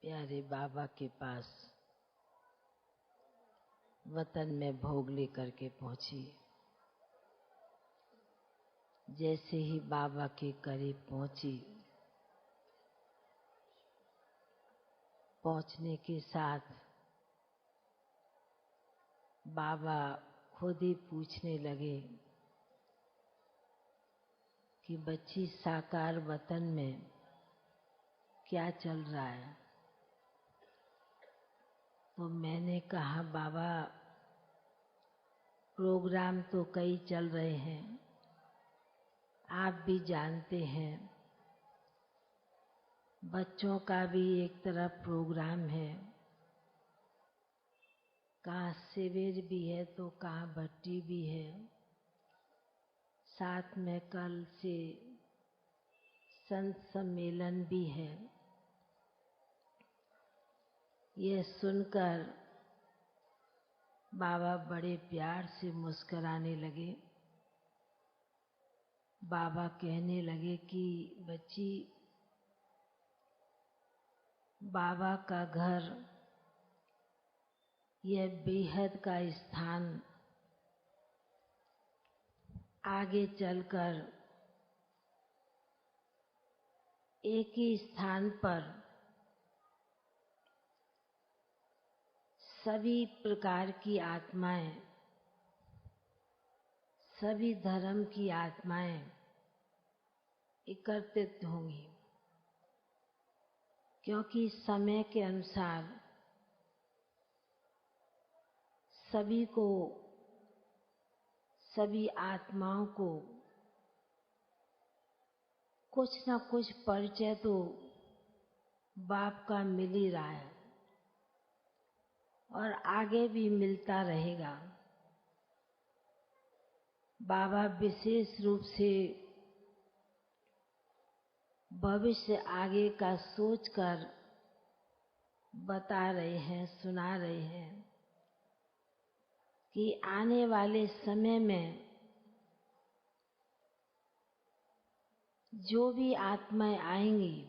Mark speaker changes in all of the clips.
Speaker 1: प्यारे बाबा के पास वतन में भोग लेकर के पहुंची। जैसे ही बाबा के करीब पहुंची, पहुंचने के साथ बाबा खुद ही पूछने लगे कि बच्ची, साकार वतन में क्या चल रहा है? तो मैंने कहा, बाबा प्रोग्राम तो कई चल रहे हैं, आप भी जानते हैं। बच्चों का भी एक तरफ प्रोग्राम है, कहाँ शिविर भी है तो कहाँ भट्टी भी है। साथ में कल से संत सम्मेलन भी है। ये सुनकर बाबा बड़े प्यार से मुस्कुराने लगे। बाबा कहने लगे कि बच्ची, बाबा का घर यह बेहद का स्थान आगे चलकर एक ही स्थान पर सभी प्रकार की आत्माएं, सभी धर्म की आत्माएं एकत्रित होंगी, क्योंकि समय के अनुसार सभी को, सभी आत्माओं को कुछ न कुछ परिचय तो बाप का मिल ही रहा है और आगे भी मिलता रहेगा। बाबा विशेष रूप से भविष्य आगे का सोचकर बता रहे हैं, सुना रहे हैं कि आने वाले समय में जो भी आत्माएं आएंगी,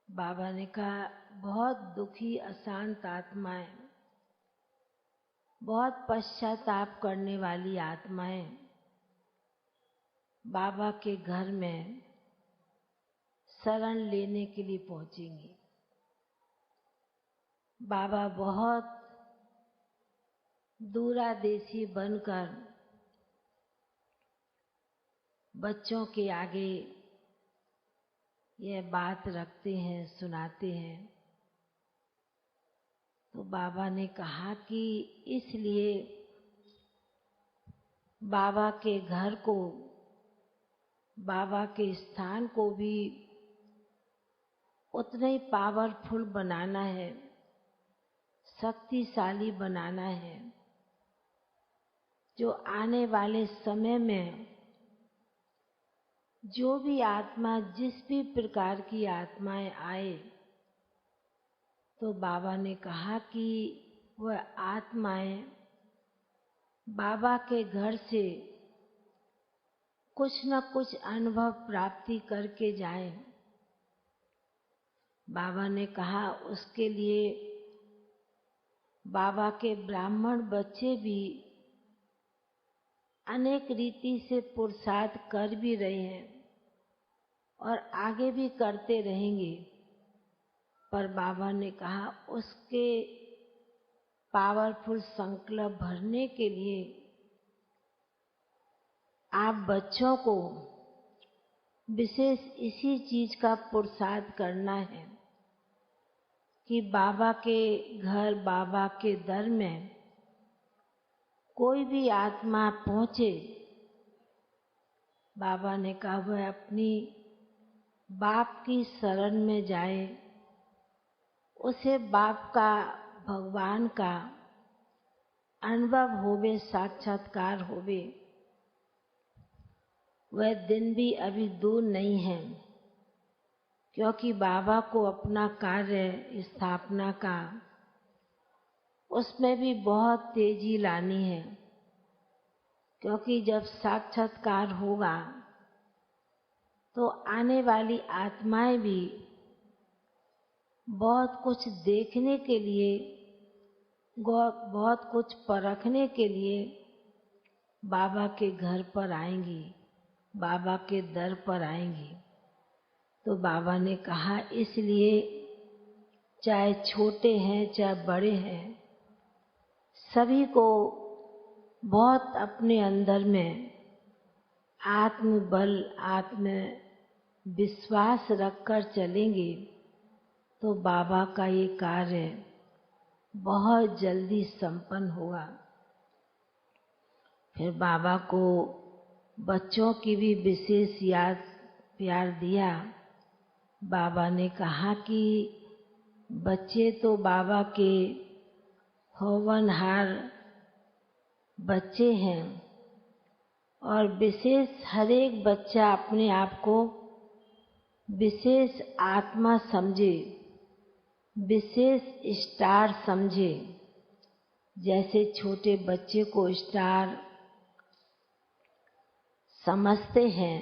Speaker 1: बाबा ने कहा बहुत दुखी अशांत आत्माएं, बहुत पश्चाताप करने वाली आत्माएं बाबा के घर में शरण लेने के लिए पहुंचेंगी। बाबा बहुत दूरादेशी बनकर बच्चों के आगे यह बात रखते हैं, सुनाते हैं। तो बाबा ने कहा कि इसलिए बाबा के घर को, बाबा के स्थान को भी उतना ही पावरफुल बनाना है, शक्तिशाली बनाना है, जो आने वाले समय में जो भी आत्मा, जिस भी प्रकार की आत्माएं आए, तो बाबा ने कहा कि वह आत्माएं बाबा के घर से कुछ न कुछ अनुभव प्राप्ति करके जाएं। बाबा ने कहा उसके लिए बाबा के ब्राह्मण बच्चे भी अनेक रीति से पुरुषार्थ कर भी रहे हैं और आगे भी करते रहेंगे। पर बाबा ने कहा उसके पावरफुल संकल्प भरने के लिए आप बच्चों को विशेष इसी चीज का पुरुषार्थ करना है कि बाबा के घर, बाबा के दर में कोई भी आत्मा पहुंचे, बाबा ने कहा वह अपनी बाप की शरण में जाए, उसे बाप का, भगवान का अनुभव होवे, साक्षात्कार होवे। वह दिन भी अभी दूर नहीं है, क्योंकि बाबा को अपना कार्य स्थापना का, उसमें भी बहुत तेजी लानी है, क्योंकि जब साक्षात्कार होगा तो आने वाली आत्माएं भी बहुत कुछ देखने के लिए, बहुत कुछ परखने के लिए बाबा के घर पर आएंगी, बाबा के दर पर आएंगी। तो बाबा ने कहा इसलिए चाहे छोटे हैं चाहे बड़े हैं, सभी को बहुत अपने अंदर में आत्मबल, आत्मविश्वास रखकर चलेंगे तो बाबा का ये कार्य बहुत जल्दी संपन्न होगा। फिर बाबा को बच्चों की भी विशेष याद प्यार दिया। बाबा ने कहा कि बच्चे तो बाबा के होवनहार बच्चे हैं और विशेष हर एक बच्चा अपने आप को विशेष आत्मा समझे, विशेष स्टार समझे। जैसे छोटे बच्चे को स्टार समझते हैं,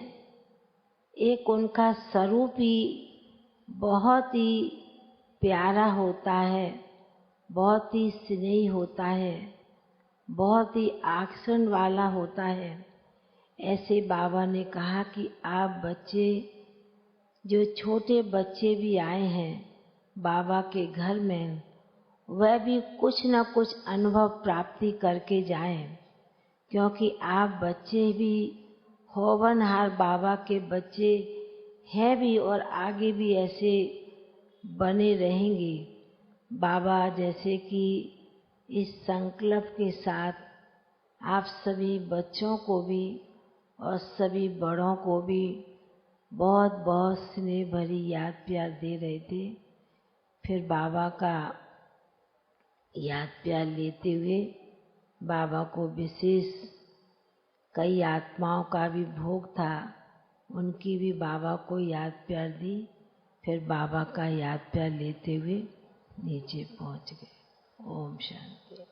Speaker 1: एक उनका स्वरूप ही बहुत ही प्यारा होता है, बहुत ही स्नेही होता है, बहुत ही आकर्षण वाला होता है। ऐसे बाबा ने कहा कि आप बच्चे, जो छोटे बच्चे भी आए हैं बाबा के घर में, वह भी कुछ न कुछ अनुभव प्राप्ति करके जाएं, क्योंकि आप बच्चे भी होवनहार बाबा के बच्चे हैं भी और आगे भी ऐसे बने रहेंगे। बाबा जैसे कि इस संकल्प के साथ आप सभी बच्चों को भी और सभी बड़ों को भी बहुत बहुत स्नेह भरी याद प्यार दे रहे थे। फिर बाबा का याद प्यार लेते हुए बाबा को विशेष कई आत्माओं का भी भोग था, उनकी भी बाबा को याद प्यार दी। फिर बाबा का याद प्यार लेते हुए नीचे पहुंच गए। ओम शांति।